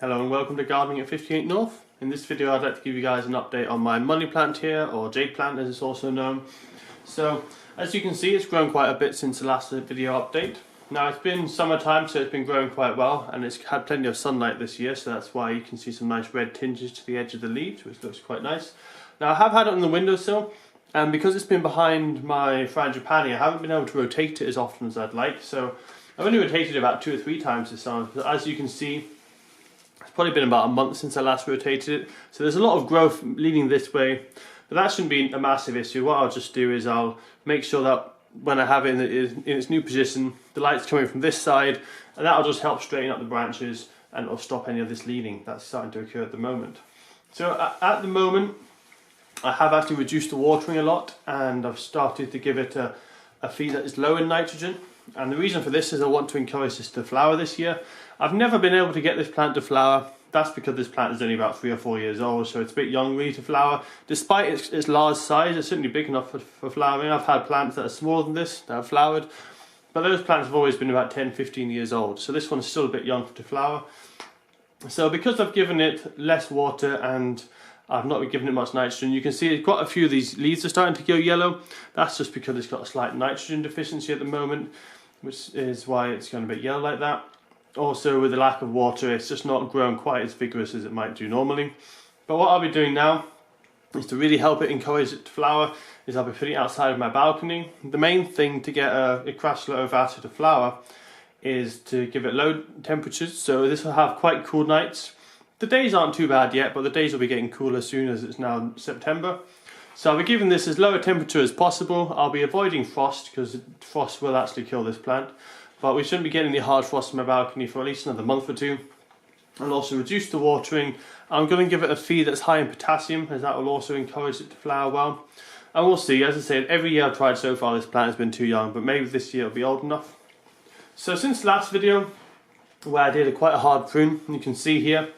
Hello and welcome to Gardening at 58 North. In this video I'd like to give you guys an update on my money plant here, or jade plant as it's also known. So as you can see, it's grown quite a bit since the last video update. Now it's been summertime, so it's been growing quite well, and it's had plenty of sunlight this year, so that's why you can see some nice red tinges to the edge of the leaves, which looks quite nice. Now I have had it on the windowsill, and because it's been behind my frangipani, I haven't been able to rotate it as often as I'd like. So I've only rotated it about 2 or 3 times this summer, but as you can see, it's probably been about a month since I last rotated it. So there's a lot of growth leading this way, but that shouldn't be a massive issue. What I'll just do is I'll make sure that when I have it in its new position, the light's coming from this side, and that'll just help straighten up the branches and it'll stop any of this leaning that's starting to occur at the moment. So at the moment, I have actually reduced the watering a lot, and I've started to give it a feed that is low in nitrogen. And the reason for this is I want to encourage this to flower this year. I've never been able to get this plant to flower. That's because this plant is only about 3 or 4 years old, so it's a bit young really to flower. Despite its large size, it's certainly big enough for flowering. I've had plants that are smaller than this that have flowered, but those plants have always been about 10-15 years old, so this one's still a bit young to flower. So because I've given it less water and I've not given it much nitrogen, you can see quite a few of these leaves are starting to go yellow. That's just because it's got a slight nitrogen deficiency at the moment, which is why it's going a bit yellow like that. Also, with the lack of water, it's just not grown quite as vigorous as it might do normally. But what I'll be doing now is to really help it encourage it to flower, is I'll be putting it outside of my balcony. The main thing to get a Crassula ovata to flower is to give it low temperatures, so this will have quite cool nights. The days aren't too bad yet, but the days will be getting cooler soon as it's now September. So I'll be giving this as low a temperature as possible. I'll be avoiding frost, because frost will actually kill this plant. But we shouldn't be getting any hard frost on my balcony for at least another month or 2. I'll also reduce the watering. I'm going to give it a feed that's high in potassium, as that will also encourage it to flower well. And we'll see. As I said, every year I've tried so far, this plant has been too young, but maybe this year it'll be old enough. So since the last video, where I did quite a hard prune, you can see here,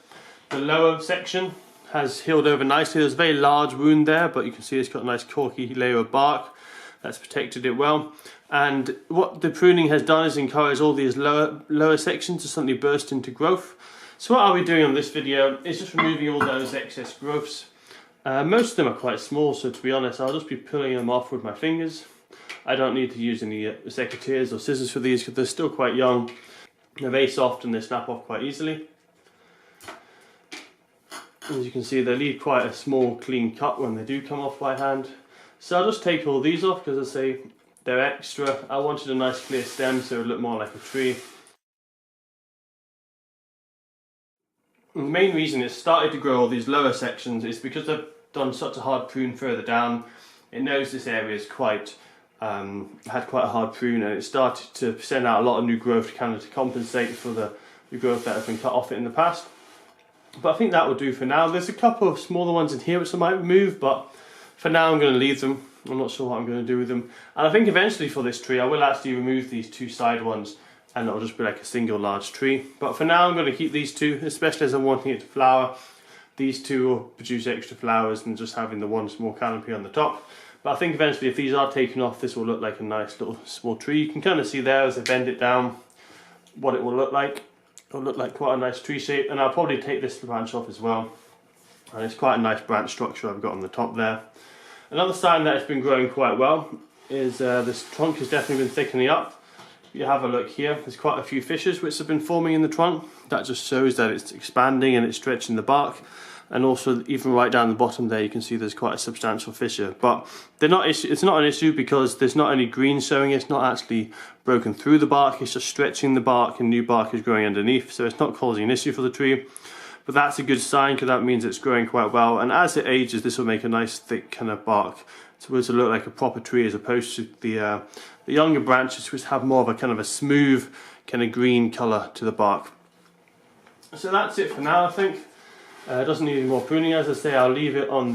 the lower section has healed over nicely. There's a very large wound there, but you can see it's got a nice corky layer of bark that's protected it well. And what the pruning has done is encourage all these lower sections to suddenly burst into growth. So what I'll be doing on this video is just removing all those excess growths. Most of them are quite small, so to be honest, I'll just be pulling them off with my fingers. I don't need to use any secateurs or scissors for these because they're still quite young. They're very soft and they snap off quite easily. As you can see, they leave quite a small clean cut when they do come off by hand. So I'll just take all these off because, as I say, they're extra. I wanted a nice clear stem so it would look more like a tree. And the main reason it started to grow all these lower sections is because I've done such a hard prune further down. It knows this area is quite had quite a hard prune, and it started to send out a lot of new growth to compensate for the growth that has been cut off it in the past. But I think that will do for now. There's a couple of smaller ones in here which I might remove, but for now I'm going to leave them. I'm not sure what I'm going to do with them. And I think eventually for this tree I will actually remove these 2 side ones, and it'll just be like a single large tree. But for now I'm going to keep these 2, especially as I'm wanting it to flower. These 2 will produce extra flowers than just having the one small canopy on the top. But I think eventually if these are taken off, this will look like a nice little small tree. You can kind of see there as I bend it down what it will look like. It'll look like quite a nice tree shape, and I'll probably take this branch off as well. And it's quite a nice branch structure I've got on the top there. Another sign that it's been growing quite well is this trunk has definitely been thickening up. If you have a look here, there's quite a few fissures which have been forming in the trunk. That just shows that it's expanding and it's stretching the bark. And also, even right down the bottom there, you can see there's quite a substantial fissure. But it's not an issue because there's not any green showing. It's not actually broken through the bark. It's just stretching the bark, and new bark is growing underneath. So it's not causing an issue for the tree. But that's a good sign because that means it's growing quite well. And as it ages, this will make a nice thick kind of bark. So it will look like a proper tree as opposed to the younger branches, which have more of a kind of a smooth kind of green colour to the bark. So that's it for now, I think. It doesn't need any more pruning. As I say, I'll leave it on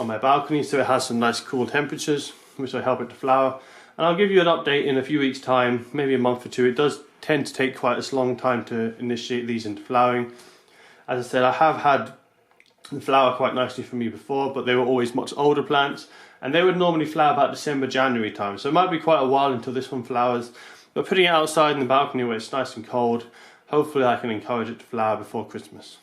my balcony so it has some nice cool temperatures, which will help it to flower. And I'll give you an update in a few weeks' time, maybe a month or 2. It does tend to take quite a long time to initiate these into flowering. As I said, I have had them flower quite nicely for me before, but they were always much older plants, and they would normally flower about December, January time. So it might be quite a while until this one flowers. But putting it outside in the balcony where it's nice and cold, hopefully I can encourage it to flower before Christmas.